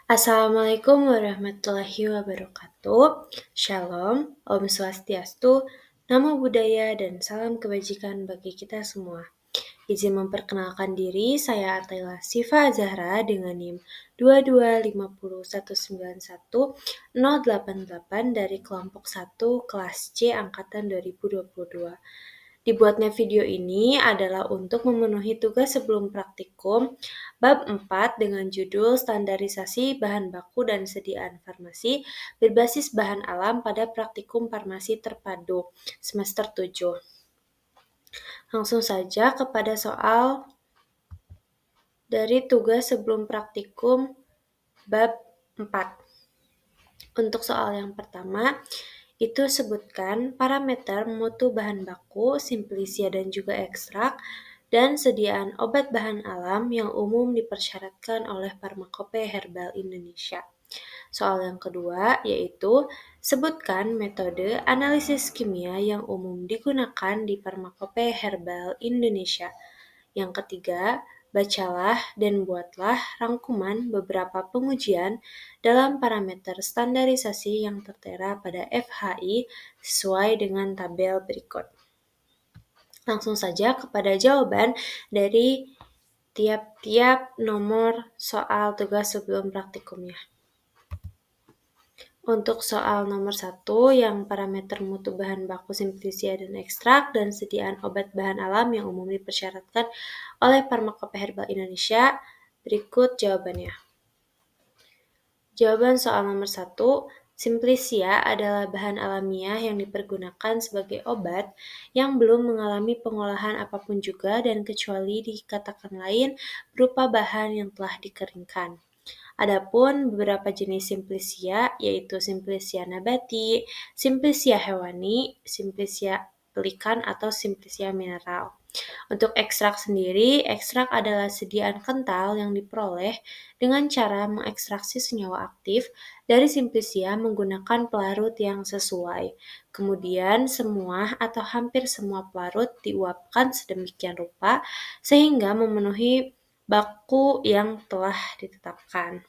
Assalamualaikum warahmatullahi wabarakatuh. Shalom, Om Swastiastu, Namo Buddhaya, dan salam kebajikan bagi kita semua. Izin memperkenalkan diri, saya Atela Siva Zahra dengan NIM 2250191 dari kelompok 1 kelas C angkatan 2022. Dibuatnya video ini adalah untuk memenuhi tugas sebelum praktikum bab 4 dengan judul Standarisasi Bahan Baku dan Sediaan Farmasi berbasis bahan alam pada praktikum farmasi terpadu semester 7. Langsung saja kepada soal dari tugas sebelum praktikum bab 4. Untuk soal yang pertama, itu sebutkan parameter mutu bahan baku, simplisia dan juga ekstrak, dan sediaan obat bahan alam yang umum dipersyaratkan oleh Farmakope Herbal Indonesia. Soal yang kedua yaitu sebutkan metode analisis kimia yang umum digunakan di Farmakope Herbal Indonesia. Yang ketiga, bacalah dan buatlah rangkuman beberapa pengujian dalam parameter standarisasi yang tertera pada FHI sesuai dengan tabel berikut. Langsung saja kepada jawaban dari tiap-tiap nomor soal tugas sebelum praktikumnya. Untuk soal nomor 1 yang parameter mutu bahan baku, simplisia dan ekstrak, dan sediaan obat bahan alam yang umum dipersyaratkan oleh Farmakope Herbal Indonesia, berikut jawabannya. Jawaban soal nomor 1, simplisia adalah bahan alamiah yang dipergunakan sebagai obat yang belum mengalami pengolahan apapun juga dan kecuali dikatakan lain berupa bahan yang telah dikeringkan. Adapun beberapa jenis simplisia yaitu simplisia nabati, simplisia hewani, simplisia pelikan atau simplisia mineral. Untuk ekstrak sendiri, ekstrak adalah sediaan kental yang diperoleh dengan cara mengekstraksi senyawa aktif dari simplisia menggunakan pelarut yang sesuai. Kemudian semua atau hampir semua pelarut diuapkan sedemikian rupa sehingga memenuhi baku yang telah ditetapkan.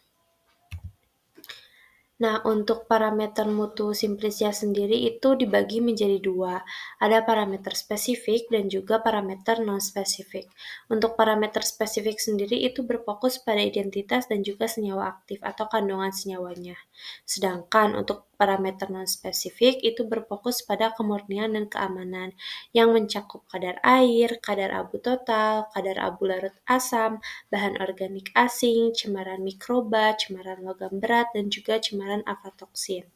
Nah, untuk parameter mutu simplisia sendiri itu dibagi menjadi dua. Ada parameter spesifik dan juga parameter non-spesifik. Untuk parameter spesifik sendiri itu berfokus pada identitas dan juga senyawa aktif atau kandungan senyawanya. Sedangkan untuk parameter non-spesifik itu berfokus pada kemurnian dan keamanan yang mencakup kadar air, kadar abu total, kadar abu larut asam, bahan organik asing, cemaran mikroba, cemaran logam berat, dan juga cemaran aflatoksin.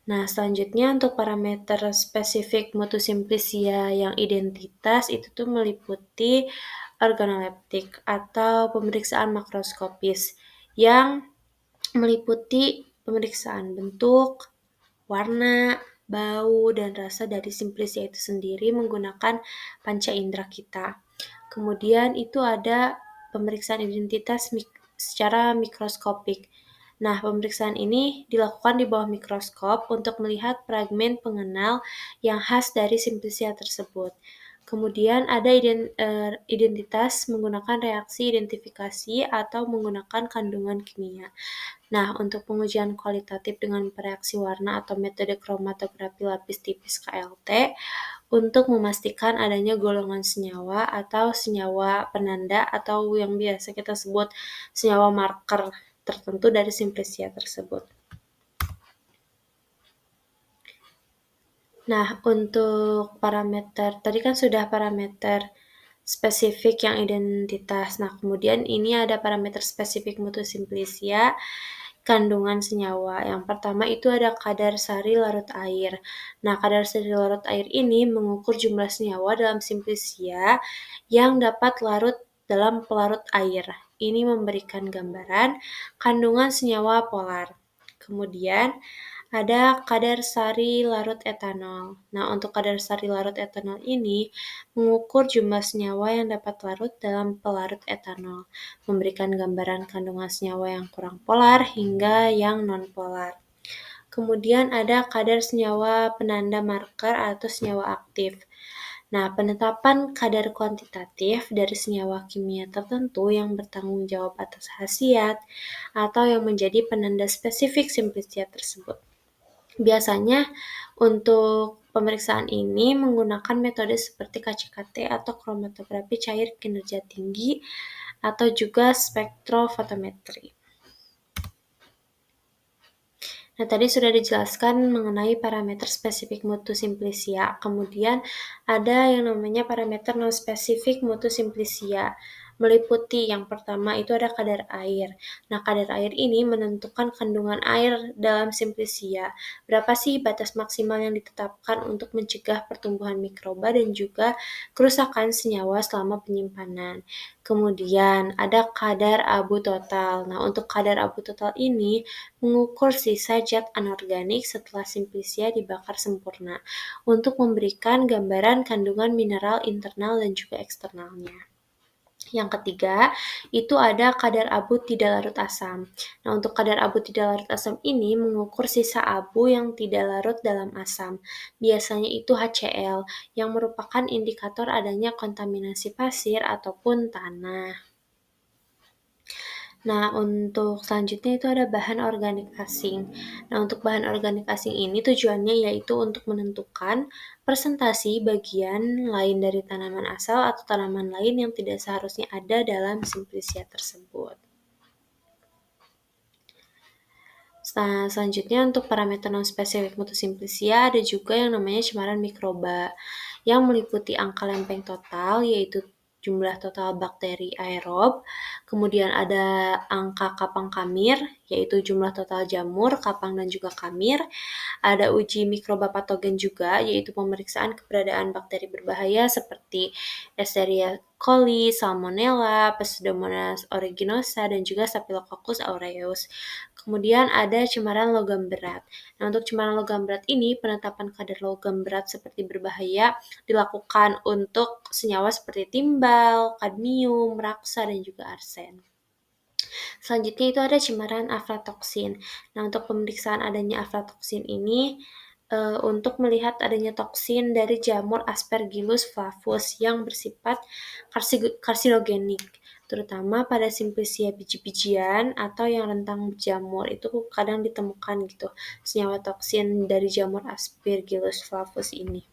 Nah, selanjutnya untuk parameter spesifik mutu simplisia yang identitas itu tuh meliputi organoleptik atau pemeriksaan makroskopis yang meliputi pemeriksaan bentuk, warna, bau, dan rasa dari simplisia itu sendiri menggunakan panca indera kita. Kemudian itu ada pemeriksaan identitas secara mikroskopik. Nah, pemeriksaan ini dilakukan di bawah mikroskop untuk melihat fragmen pengenal yang khas dari simplisia tersebut. Kemudian ada identitas menggunakan reaksi identifikasi atau menggunakan kandungan kimia. Nah, untuk pengujian kualitatif dengan reaksi warna atau metode kromatografi lapis tipis KLT, untuk memastikan adanya golongan senyawa atau senyawa penanda atau yang biasa kita sebut senyawa marker tertentu dari simplisia tersebut. Nah, untuk parameter, tadi kan sudah parameter spesifik yang identitas. Nah, kemudian ini ada parameter spesifik mutu simplisia, kandungan senyawa. Yang pertama itu ada kadar sari larut air. Nah, kadar sari larut air ini mengukur jumlah senyawa dalam simplisia yang dapat larut dalam pelarut air. Ini memberikan gambaran kandungan senyawa polar. Kemudian ada kadar sari larut etanol. Nah, untuk kadar sari larut etanol ini mengukur jumlah senyawa yang dapat larut dalam pelarut etanol, memberikan gambaran kandungan senyawa yang kurang polar hingga yang non-polar. Kemudian ada kadar senyawa penanda marker atau senyawa aktif. Nah, penetapan kadar kuantitatif dari senyawa kimia tertentu yang bertanggung jawab atas khasiat atau yang menjadi penanda spesifik simplisia tersebut. Biasanya untuk pemeriksaan ini menggunakan metode seperti KCKT atau kromatografi cair kinerja tinggi atau juga spektrofotometri. Nah, tadi sudah dijelaskan mengenai parameter spesifik mutu simplisia. Kemudian ada yang namanya parameter non-spesifik mutu simplisia. Meliputi yang pertama itu ada kadar air. Nah, kadar air ini menentukan kandungan air dalam simplisia. Berapa sih batas maksimal yang ditetapkan untuk mencegah pertumbuhan mikroba dan juga kerusakan senyawa selama penyimpanan. Kemudian ada kadar abu total. Nah, untuk kadar abu total ini mengukur sisa zat anorganik setelah simplisia dibakar sempurna untuk memberikan gambaran kandungan mineral internal dan juga eksternalnya. Yang ketiga, itu ada kadar abu tidak larut asam. Nah, untuk kadar abu tidak larut asam ini mengukur sisa abu yang tidak larut dalam asam. Biasanya itu HCl, yang merupakan indikator adanya kontaminasi pasir ataupun tanah. Nah, untuk selanjutnya itu ada bahan organik asing. Nah, untuk bahan organik asing ini tujuannya yaitu untuk menentukan presentasi bagian lain dari tanaman asal atau tanaman lain yang tidak seharusnya ada dalam simplisia tersebut. Nah, selanjutnya untuk parameter non-spesifik mutu simplisia ada juga yang namanya cemaran mikroba yang meliputi angka lempeng total yaitu jumlah total bakteri aerob, kemudian ada angka kapang kamir yaitu jumlah total jamur, kapang dan juga kamir, ada uji mikroba patogen juga yaitu pemeriksaan keberadaan bakteri berbahaya seperti Escherichia coli, Salmonella, Pseudomonas aeruginosa dan juga Staphylococcus aureus. Kemudian ada cemaran logam berat. Nah, untuk cemaran logam berat ini, penetapan kadar logam berat seperti berbahaya dilakukan untuk senyawa seperti timbal, kadmium, raksa, dan juga arsen. Selanjutnya itu ada cemaran aflatoksin. Nah, untuk pemeriksaan adanya aflatoksin ini untuk melihat adanya toksin dari jamur Aspergillus flavus yang bersifat karsinogenik, terutama pada simplisia biji-bijian atau yang rentang jamur itu kadang ditemukan gitu senyawa toksin dari jamur Aspergillus flavus ini.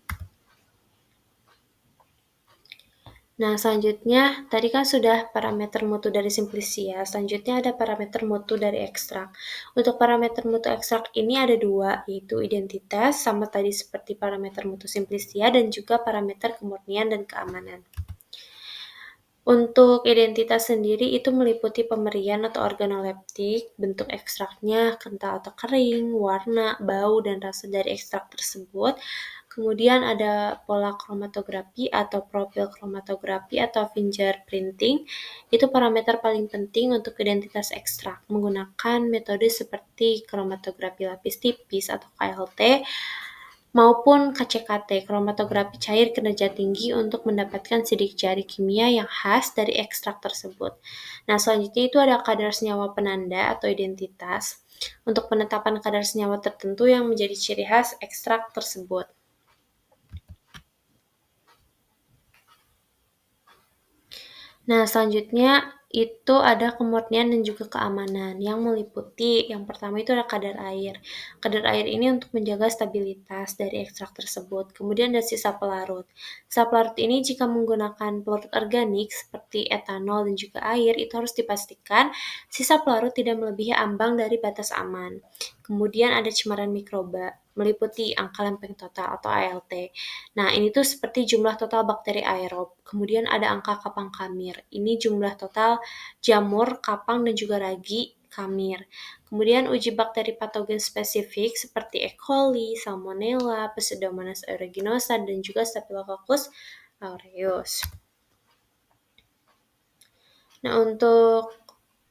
Nah, selanjutnya tadi kan sudah parameter mutu dari simplisia. Selanjutnya ada parameter mutu dari ekstrak. Untuk parameter mutu ekstrak ini ada dua, yaitu identitas sama tadi seperti parameter mutu simplisia dan juga parameter kemurnian dan keamanan. Untuk identitas sendiri itu meliputi pemberian atau organoleptik, bentuk ekstraknya, kental atau kering, warna, bau, dan rasa dari ekstrak tersebut. Kemudian ada pola kromatografi atau profil kromatografi atau fingerprinting. Itu parameter paling penting untuk identitas ekstrak menggunakan metode seperti kromatografi lapis tipis atau KLT maupun KCKT, kromatografi cair kinerja tinggi untuk mendapatkan sidik jari kimia yang khas dari ekstrak tersebut. Nah, selanjutnya itu ada kadar senyawa penanda atau identitas untuk penetapan kadar senyawa tertentu yang menjadi ciri khas ekstrak tersebut. Nah, selanjutnya itu ada kemurnian dan juga keamanan yang meliputi yang pertama itu ada kadar air. Kadar air ini untuk menjaga stabilitas dari ekstrak tersebut. Kemudian ada sisa pelarut. Sisa pelarut ini jika menggunakan pelarut organik seperti etanol dan juga air itu harus dipastikan sisa pelarut tidak melebihi ambang dari batas aman. Kemudian ada cemaran mikroba meliputi angka lempeng total atau ALT. Nah, ini tuh seperti jumlah total bakteri aerob. Kemudian ada angka kapang kamir. Ini jumlah total jamur, kapang, dan juga ragi kamir. Kemudian uji bakteri patogen spesifik seperti E. coli, Salmonella, Pseudomonas aeruginosa, dan juga Staphylococcus aureus. Nah, untuk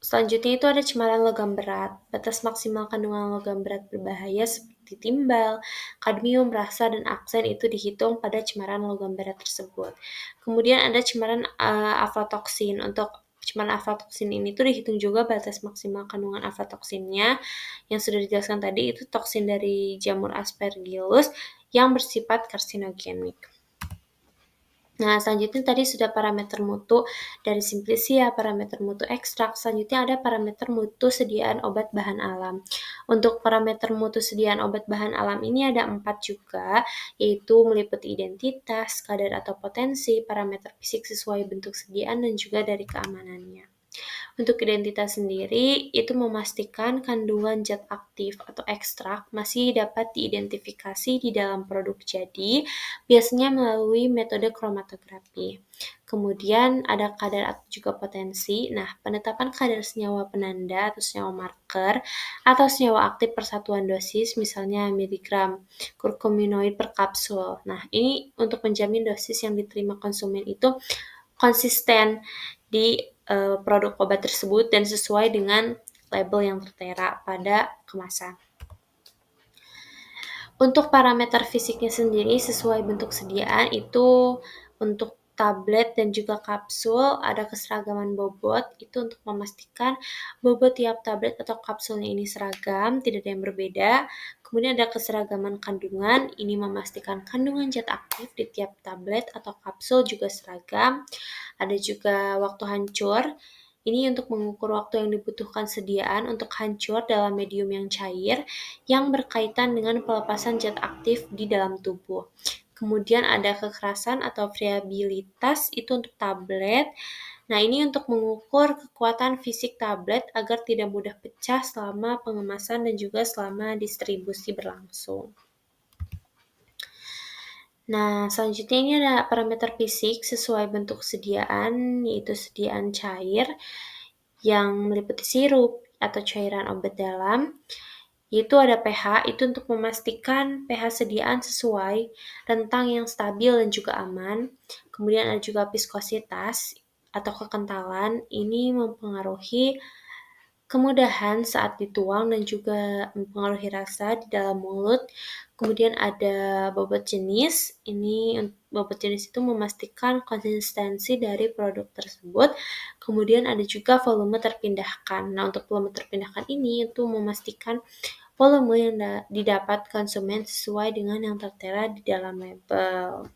selanjutnya itu ada cemaran logam berat. Batas maksimal kandungan logam berat berbahaya seperti timbal, kadmium, rasa, dan aksen itu dihitung pada cemaran logam berat tersebut. Kemudian ada cemaran aflatoksin. Untuk cemaran aflatoksin ini tuh dihitung juga batas maksimal kandungan aflatoksinnya yang sudah dijelaskan tadi itu toksin dari jamur Aspergillus yang bersifat karsinogenik. Nah, selanjutnya tadi sudah parameter mutu dari Simplisia, parameter mutu ekstrak, selanjutnya ada parameter mutu sediaan obat bahan alam. Untuk parameter mutu sediaan obat bahan alam ini ada 4 juga, yaitu meliputi identitas, kadar atau potensi, parameter fisik sesuai bentuk sediaan, dan juga dari keamanannya. Untuk identitas sendiri, itu memastikan kandungan zat aktif atau ekstrak masih dapat diidentifikasi di dalam produk jadi, biasanya melalui metode kromatografi. Kemudian ada kadar atau juga potensi. Nah, penetapan kadar senyawa penanda atau senyawa marker atau senyawa aktif persatuan dosis, misalnya miligram kurkuminoid per kapsul. Nah, ini untuk menjamin dosis yang diterima konsumen itu konsisten di produk obat tersebut dan sesuai dengan label yang tertera pada kemasan. Untuk parameter fisiknya sendiri sesuai bentuk sediaan itu untuk tablet dan juga kapsul ada keseragaman bobot, itu untuk memastikan bobot tiap tablet atau kapsulnya ini seragam, tidak ada yang berbeda. Kemudian ada keseragaman kandungan, ini memastikan kandungan zat aktif di tiap tablet atau kapsul juga seragam. Ada juga waktu hancur, ini untuk mengukur waktu yang dibutuhkan sediaan untuk hancur dalam medium yang cair yang berkaitan dengan pelepasan zat aktif di dalam tubuh. Kemudian ada kekerasan atau friabilitas, itu untuk tablet. Nah, ini untuk mengukur kekuatan fisik tablet agar tidak mudah pecah selama pengemasan dan juga selama distribusi berlangsung. Nah, selanjutnya ini ada parameter fisik sesuai bentuk sediaan, yaitu sediaan cair yang meliputi sirup atau cairan obat dalam, yaitu ada pH, itu untuk memastikan pH sediaan sesuai rentang yang stabil dan juga aman. Kemudian ada juga viskositas atau kekentalan, ini mempengaruhi kemudahan saat dituang dan juga mempengaruhi rasa di dalam mulut. Kemudian ada bobot jenis, ini bobot jenis itu memastikan konsistensi dari produk tersebut. Kemudian ada juga volume terpindahkan. Nah, untuk volume terpindahkan ini itu memastikan volume yang didapat konsumen sesuai dengan yang tertera di dalam label.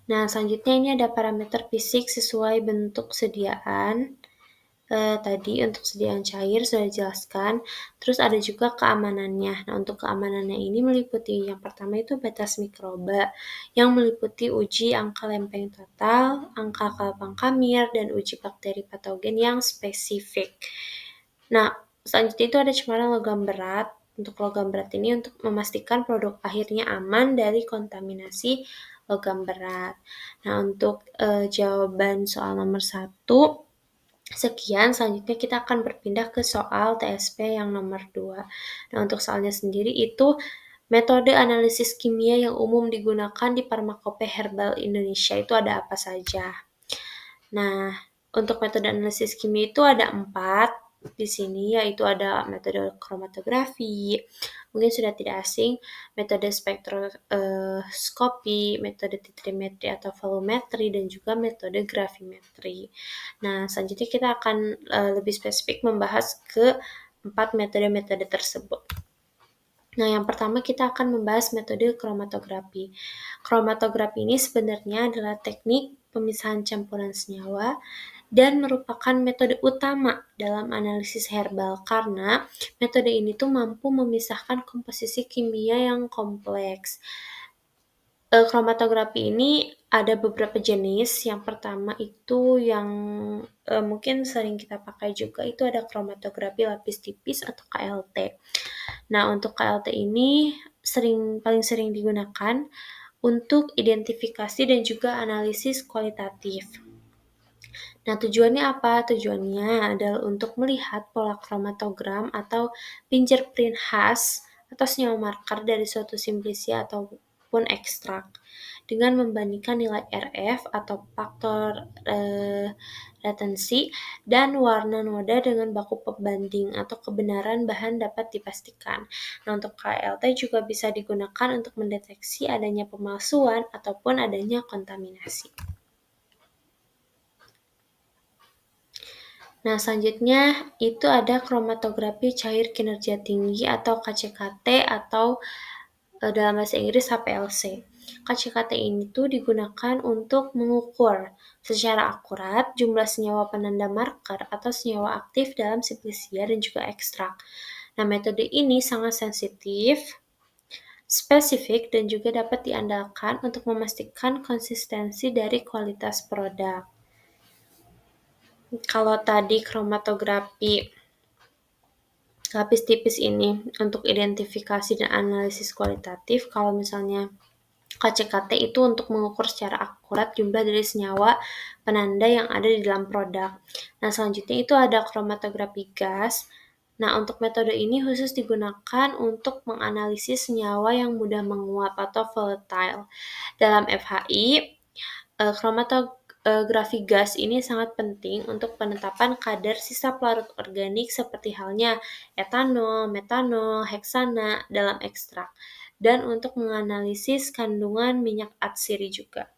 Nah, selanjutnya ini ada parameter fisik sesuai bentuk sediaan. Tadi untuk sediaan cair sudah dijelaskan, terus ada juga keamanannya. Nah, untuk keamanannya ini meliputi yang pertama itu batas mikroba, yang meliputi uji angka lempeng total, angka Kapang-Kamir, dan uji bakteri patogen yang spesifik. Nah, selanjutnya itu ada cemaran logam berat. Untuk logam berat ini untuk memastikan produk akhirnya aman dari kontaminasi logam berat. Nah, untuk jawaban soal nomor 1, sekian, selanjutnya kita akan berpindah ke soal TSP yang nomor 2. Nah, untuk soalnya sendiri itu metode analisis kimia yang umum digunakan di Farmakope Herbal Indonesia itu ada apa saja? Nah, untuk metode analisis kimia itu ada 4 di sini, yaitu ada metode kromatografi, mungkin sudah tidak asing, metode spektroskopi, metode titrimetri atau volumetri, dan juga metode gravimetri. Nah, selanjutnya kita akan lebih spesifik membahas ke 4 metode-metode tersebut. Nah, yang pertama kita akan membahas metode kromatografi. Kromatografi ini sebenarnya adalah teknik pemisahan campuran senyawa dan merupakan metode utama dalam analisis herbal karena metode ini tuh mampu memisahkan komposisi kimia yang kompleks. Kromatografi ini ada beberapa jenis. Yang pertama itu yang mungkin sering kita pakai juga itu ada kromatografi lapis tipis atau KLT. Nah, untuk KLT ini paling sering digunakan untuk identifikasi dan juga analisis kualitatif. Nah, tujuannya apa? Tujuannya adalah untuk melihat pola kromatogram atau fingerprint khas atau senyawa marker dari suatu simplisia ataupun ekstrak dengan membandingkan nilai RF atau faktor retensi dan warna noda dengan baku pembanding atau kebenaran bahan dapat dipastikan. Nah, untuk KLT juga bisa digunakan untuk mendeteksi adanya pemalsuan ataupun adanya kontaminasi. Nah, selanjutnya itu ada kromatografi cair kinerja tinggi atau KCKT atau dalam bahasa Inggris HPLC. KCKT ini tuh digunakan untuk mengukur secara akurat jumlah senyawa penanda marker atau senyawa aktif dalam simplisia dan juga ekstrak. Nah, metode ini sangat sensitif, spesifik, dan juga dapat diandalkan untuk memastikan konsistensi dari kualitas produk. Kalau tadi kromatografi lapis tipis ini untuk identifikasi dan analisis kualitatif, kalau misalnya KCKT itu untuk mengukur secara akurat jumlah dari senyawa penanda yang ada di dalam produk. Nah, selanjutnya itu ada kromatografi gas. Nah, untuk metode ini khusus digunakan untuk menganalisis senyawa yang mudah menguap atau volatile. Dalam FHI, kromatografi gas ini sangat penting untuk penetapan kadar sisa pelarut organik seperti halnya etanol, metanol, heksana dalam ekstrak, dan untuk menganalisis kandungan minyak atsiri juga.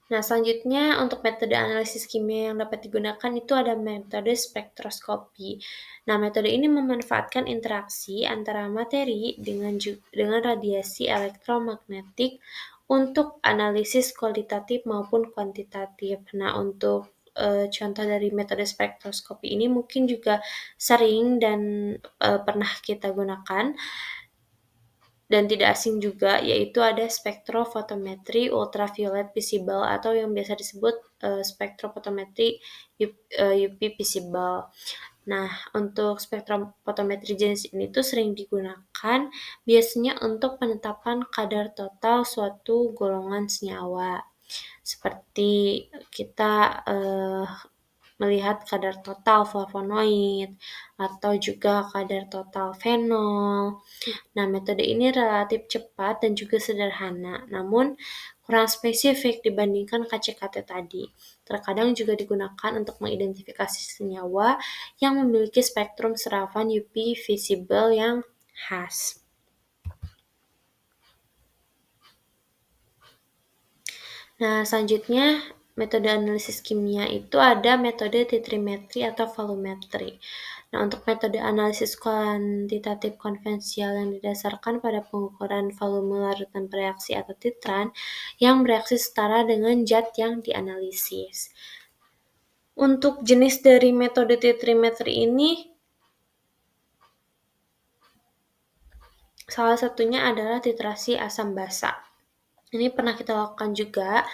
Nah, selanjutnya untuk metode analisis kimia yang dapat digunakan itu ada metode spektroskopi. Nah, metode ini memanfaatkan interaksi antara materi dengan radiasi elektromagnetik untuk analisis kualitatif maupun kuantitatif. Nah, untuk contoh dari metode spektroskopi ini mungkin juga sering dan pernah kita gunakan dan tidak asing juga, yaitu ada spektrofotometri ultraviolet visible atau yang biasa disebut spektrofotometri UV visible. Nah, untuk spektrofotometri jenis ini tuh sering digunakan biasanya untuk penetapan kadar total suatu golongan senyawa. Seperti kita melihat kadar total flavonoid atau juga kadar total fenol. Nah, metode ini relatif cepat dan juga sederhana, namun kurang spesifik dibandingkan KCKT tadi. Terkadang juga digunakan untuk mengidentifikasi senyawa yang memiliki spektrum serapan UV visible yang khas. Nah, selanjutnya metode analisis kimia itu ada metode titrimetri atau volumetri. Nah, untuk metode analisis kuantitatif konvensional yang didasarkan pada pengukuran volume larutan bereaksi atau titran yang bereaksi setara dengan zat yang dianalisis. Untuk jenis dari metode titrimetri ini, salah satunya adalah titrasi asam basa. Ini pernah kita lakukan juga.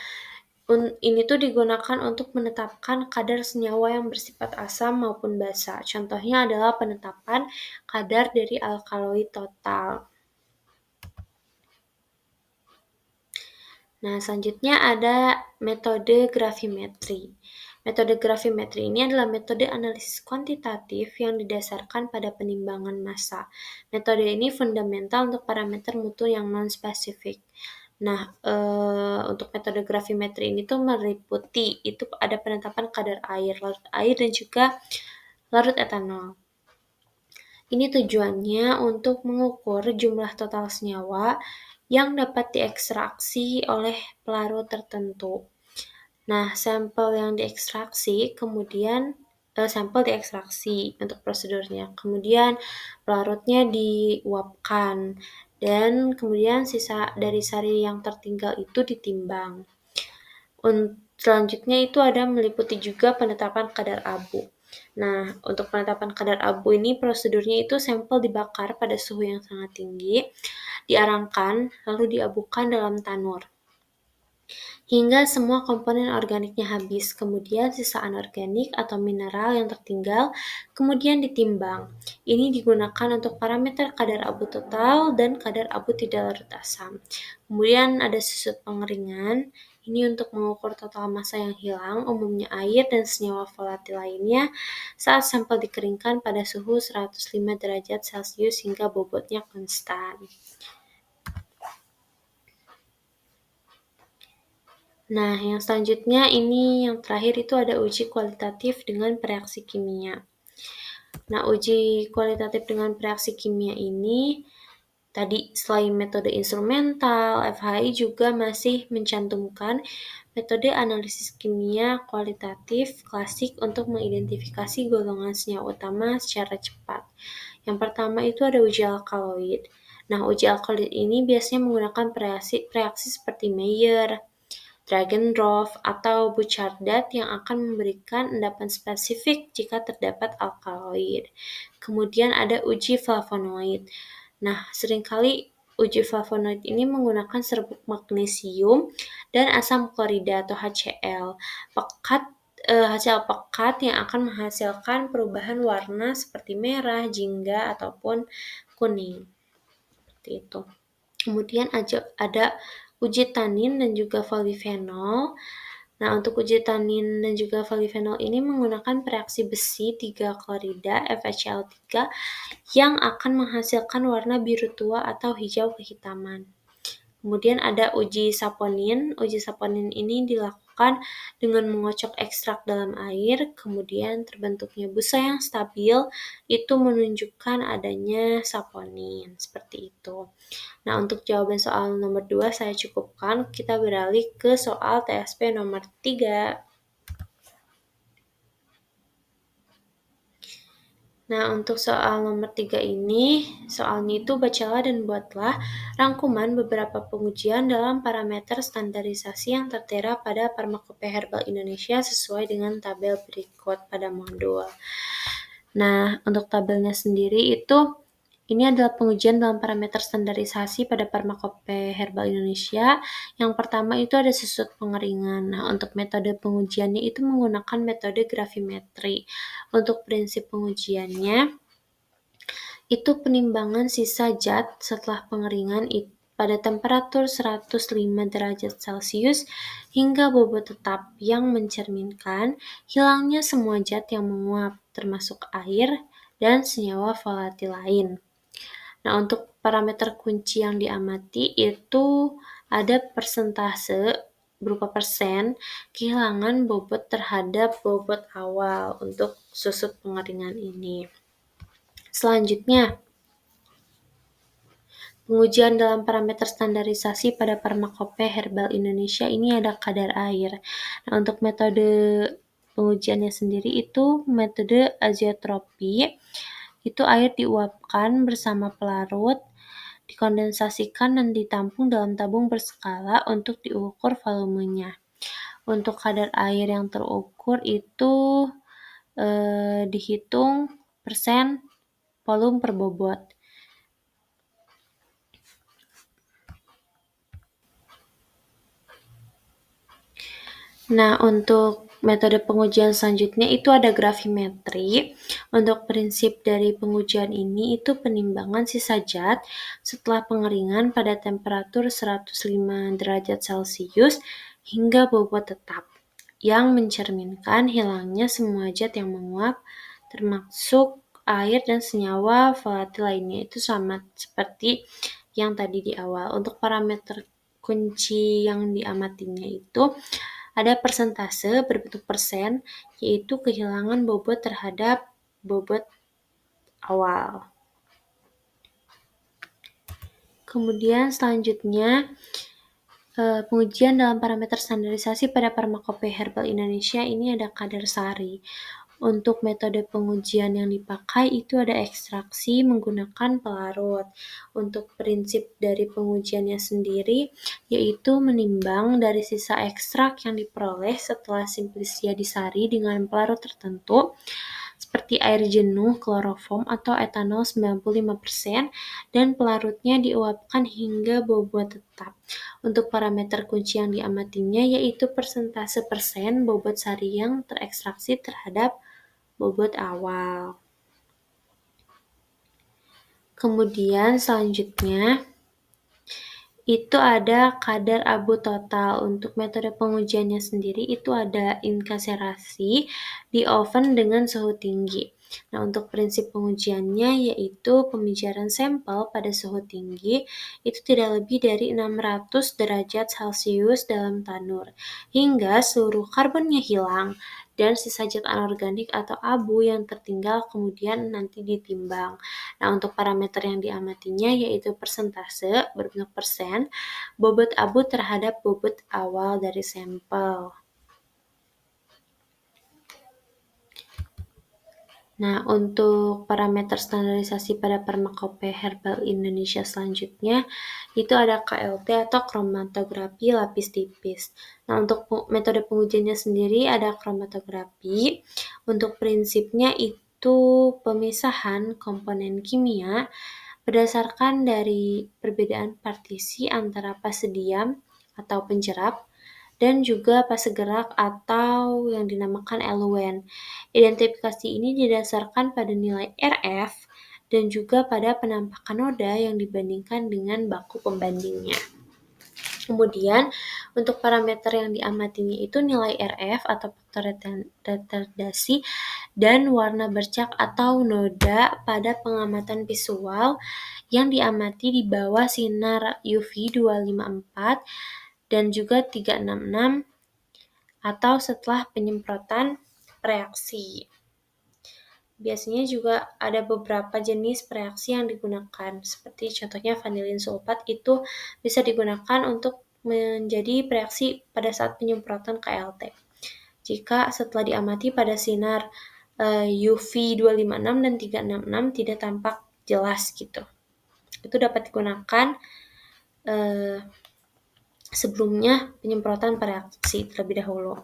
Ini tuh digunakan untuk menetapkan kadar senyawa yang bersifat asam maupun basa. Contohnya adalah penetapan kadar dari alkaloid total. Nah, selanjutnya ada metode gravimetri. Metode gravimetri ini adalah metode analisis kuantitatif yang didasarkan pada penimbangan massa. Metode ini fundamental untuk parameter mutu yang non-spesifik. Nah, untuk metode gravimetri ini tuh meliputi itu ada penetapan kadar air, larut air, dan juga larut etanol. Ini tujuannya untuk mengukur jumlah total senyawa yang dapat diekstraksi oleh pelarut tertentu. Nah, sampel yang diekstraksi kemudian sampel diekstraksi untuk prosedurnya. Kemudian pelarutnya diuapkan dan kemudian sisa dari sari yang tertinggal itu ditimbang. Selanjutnya itu ada meliputi juga penetapan kadar abu. Nah, untuk penetapan kadar abu ini prosedurnya itu sampel dibakar pada suhu yang sangat tinggi, diarangkan, lalu diabukan dalam tanur hingga semua komponen organiknya habis. Kemudian sisa anorganik atau mineral yang tertinggal kemudian ditimbang. Ini digunakan untuk parameter kadar abu total dan kadar abu tidak larut asam. Kemudian ada susut pengeringan. Ini untuk mengukur total massa yang hilang, umumnya air dan senyawa volatil lainnya, saat sampel dikeringkan pada suhu 105 derajat Celcius hingga bobotnya konstan. Nah, yang selanjutnya ini yang terakhir itu ada uji kualitatif dengan reaksi kimia. Nah, uji kualitatif dengan reaksi kimia ini tadi selain metode instrumental, FHI juga masih mencantumkan metode analisis kimia kualitatif klasik untuk mengidentifikasi golongan senyawa utama secara cepat. Yang pertama itu ada uji alkaloid. Nah, uji alkaloid ini biasanya menggunakan reaksi seperti Mayer, Dragendorf, atau Bouchardat yang akan memberikan endapan spesifik jika terdapat alkaloid. Kemudian ada uji flavonoid. Nah, seringkali uji flavonoid ini menggunakan serbuk magnesium dan asam klorida atau HCl. Hasil pekat yang akan menghasilkan perubahan warna seperti merah, jingga, ataupun kuning. Seperti itu. Kemudian ada uji tanin dan juga polyphenol. Nah, untuk uji tanin dan juga polyphenol ini menggunakan reaksi besi 3 klorida FeCl3 yang akan menghasilkan warna biru tua atau hijau kehitaman. Kemudian ada uji saponin. Uji saponin ini dilakukan dengan mengocok ekstrak dalam air, kemudian terbentuknya busa yang stabil, itu menunjukkan adanya saponin, seperti itu. Nah, untuk jawaban soal nomor 2 saya cukupkan, kita beralih ke soal TSP nomor 3. Nah, untuk soal nomor 3 ini, soalnya itu bacalah dan buatlah rangkuman beberapa pengujian dalam parameter standarisasi yang tertera pada Farmakopeia Herbal Indonesia sesuai dengan tabel berikut pada modul. Nah, untuk tabelnya sendiri itu, ini adalah pengujian dalam parameter standarisasi pada Farmakopeia Herbal Indonesia. Yang pertama itu ada susut pengeringan. Nah, untuk metode pengujiannya itu menggunakan metode gravimetri. Untuk prinsip pengujiannya, itu penimbangan sisa zat setelah pengeringan pada temperatur 105 derajat Celcius hingga bobot tetap yang mencerminkan hilangnya semua zat yang menguap, termasuk air dan senyawa volatil lain. Nah, untuk parameter kunci yang diamati itu ada persentase berupa persen kehilangan bobot terhadap bobot awal untuk susut pengeringan ini. Selanjutnya, pengujian dalam parameter standarisasi pada Farmakopeia Herbal Indonesia ini ada kadar air. Nah, untuk metode pengujiannya sendiri itu metode azeotropi. Itu air diuapkan bersama pelarut, dikondensasikan dan ditampung dalam tabung berskala untuk diukur volumenya. Untuk kadar air yang terukur itu dihitung persen volume per bobot. Nah, untuk metode pengujian selanjutnya itu ada gravimetri. Untuk prinsip dari pengujian ini itu penimbangan sisa zat setelah pengeringan pada temperatur 105 derajat Celcius hingga bobot tetap yang mencerminkan hilangnya semua zat yang menguap termasuk air dan senyawa volatil lainnya. Itu sama seperti yang tadi di awal. Untuk parameter kunci yang diamatinya itu ada persentase berbentuk persen, yaitu kehilangan bobot terhadap bobot awal. Kemudian selanjutnya, pengujian dalam parameter standarisasi pada Farmakopeia Herbal Indonesia ini ada kadar sari. Untuk metode pengujian yang dipakai itu ada ekstraksi menggunakan pelarut. Untuk prinsip dari pengujiannya sendiri yaitu menimbang dari sisa ekstrak yang diperoleh setelah simplisia disari dengan pelarut tertentu seperti air jenuh, kloroform atau etanol 95% dan pelarutnya diuapkan hingga bobot tetap. Untuk parameter kunci yang diamatinya yaitu persentase persen bobot sari yang terekstraksi terhadap bobot awal. Kemudian selanjutnya itu ada kadar abu total. Untuk metode pengujiannya sendiri itu ada inkaserasi di oven dengan suhu tinggi. Nah, untuk prinsip pengujiannya yaitu pemijaran sampel pada suhu tinggi itu tidak lebih dari 600 derajat Celcius dalam tanur hingga seluruh karbonnya hilang dan sisa zat anorganik atau abu yang tertinggal kemudian nanti ditimbang. Nah, untuk parameter yang diamatinya yaitu persentase berbentuk persen bobot abu terhadap bobot awal dari sampel. Nah, untuk parameter standarisasi pada Pharmacopoeia Herbal Indonesia selanjutnya, itu ada KLT atau kromatografi lapis tipis. Nah, untuk metode pengujiannya sendiri ada kromatografi. Untuk prinsipnya itu pemisahan komponen kimia berdasarkan dari perbedaan partisi antara fase diam atau penjerap dan juga fase gerak atau yang dinamakan eluen. Identifikasi ini didasarkan pada nilai RF dan juga pada penampakan noda yang dibandingkan dengan baku pembandingnya. Kemudian, untuk parameter yang diamatinya itu nilai RF atau faktor retardasi dan warna bercak atau noda pada pengamatan visual yang diamati di bawah sinar UV 254 dan juga 366 atau setelah penyemprotan reaksi. Biasanya juga ada beberapa jenis reaksi yang digunakan, seperti contohnya vanilin sulfat itu bisa digunakan untuk menjadi reaksi pada saat penyemprotan KLT. Jika setelah diamati pada sinar UV 256 dan 366 tidak tampak jelas gitu. Itu dapat digunakan sebelumnya penyemprotan reaksi terlebih dahulu.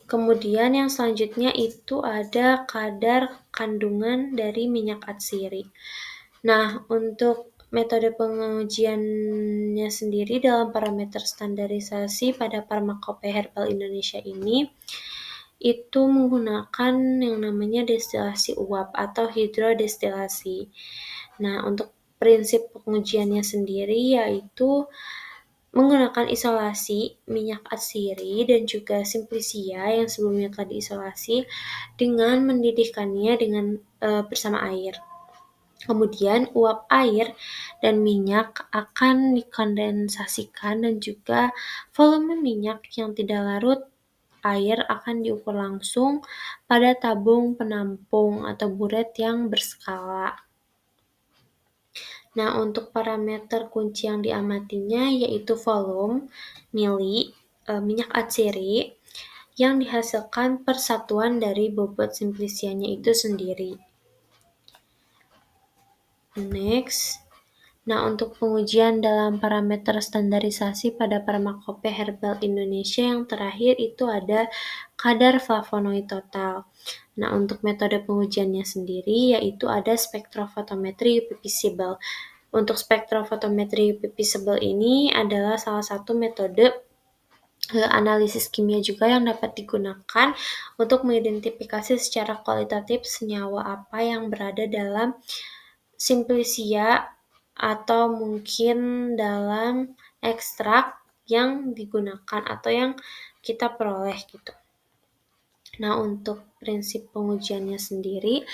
Kemudian yang selanjutnya itu ada kadar kandungan dari minyak atsiri. Nah, untuk metode pengujiannya sendiri dalam parameter standarisasi pada Pharmacopoeia Herbal Indonesia ini itu menggunakan yang namanya destilasi uap atau hidrodestilasi. Nah, untuk prinsip pengujiannya sendiri yaitu menggunakan isolasi minyak atsiri dan juga simplicia yang sebelumnya telah diisolasi dengan mendidihkannya bersama air. Kemudian uap air dan minyak akan dikondensasikan dan juga volume minyak yang tidak larut air akan diukur langsung pada tabung penampung atau buret yang berskala. Nah, untuk parameter kunci yang diamatinya yaitu volume, mili, minyak atsiri yang dihasilkan persatuan dari bobot simplicianya itu sendiri. Next. Nah, untuk pengujian dalam parameter standarisasi pada Pharmacopoeia Herbal Indonesia yang terakhir itu ada kadar flavonoid total. Nah, untuk metode pengujiannya sendiri yaitu ada spektrofotometri UV-visible. Untuk spektrofotometri UV-visible ini adalah salah satu metode analisis kimia juga yang dapat digunakan untuk mengidentifikasi secara kualitatif senyawa apa yang berada dalam simplicia atau mungkin dalam ekstrak yang digunakan atau yang kita peroleh gitu. Nah, untuk prinsip pengujiannya sendiri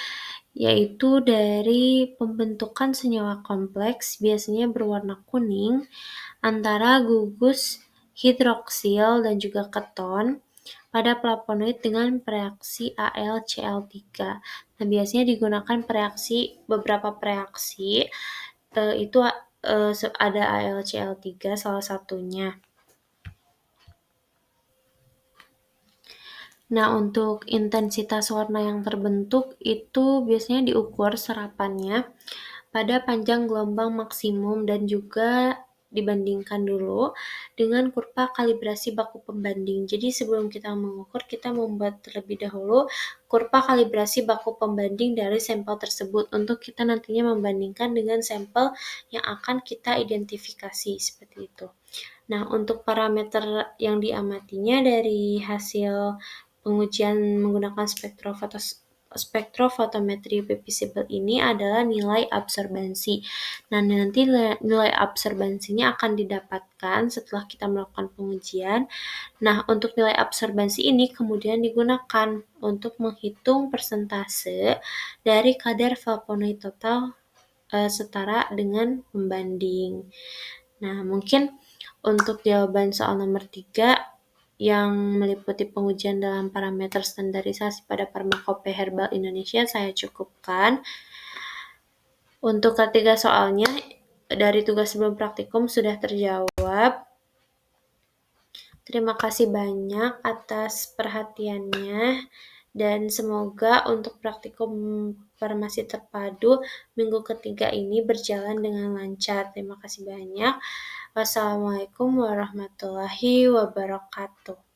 yaitu dari pembentukan senyawa kompleks biasanya berwarna kuning antara gugus hidroksil dan juga keton pada flavonoid dengan reaksi AlCl3. Nah, biasanya digunakan beberapa reaksi itu ada AlCl3 salah satunya. Nah, untuk intensitas warna yang terbentuk itu biasanya diukur serapannya pada panjang gelombang maksimum dan juga dibandingkan dulu dengan kurva kalibrasi baku pembanding. Jadi sebelum kita mengukur, kita membuat terlebih dahulu kurva kalibrasi baku pembanding dari sampel tersebut untuk kita nantinya membandingkan dengan sampel yang akan kita identifikasi seperti itu. Nah, untuk parameter yang diamatinya dari hasil pengujian menggunakan spektrofotometri UV-visible ini adalah nilai absorbansi. Nah, nanti nilai absorbansinya akan didapatkan setelah kita melakukan pengujian. Nah, untuk nilai absorbansi ini kemudian digunakan untuk menghitung persentase dari kadar flavonoid total setara dengan pembanding. Nah, mungkin untuk jawaban soal nomor 3 yang meliputi pengujian dalam parameter standarisasi pada Pharmacopoeia Herbal Indonesia saya cukupkan. Untuk ketiga soalnya dari tugas sebelum praktikum sudah terjawab. Terima kasih banyak atas perhatiannya Dan semoga untuk praktikum farmasi terpadu minggu ketiga ini berjalan dengan lancar. Terima kasih banyak. Wassalamualaikum warahmatullahi wabarakatuh.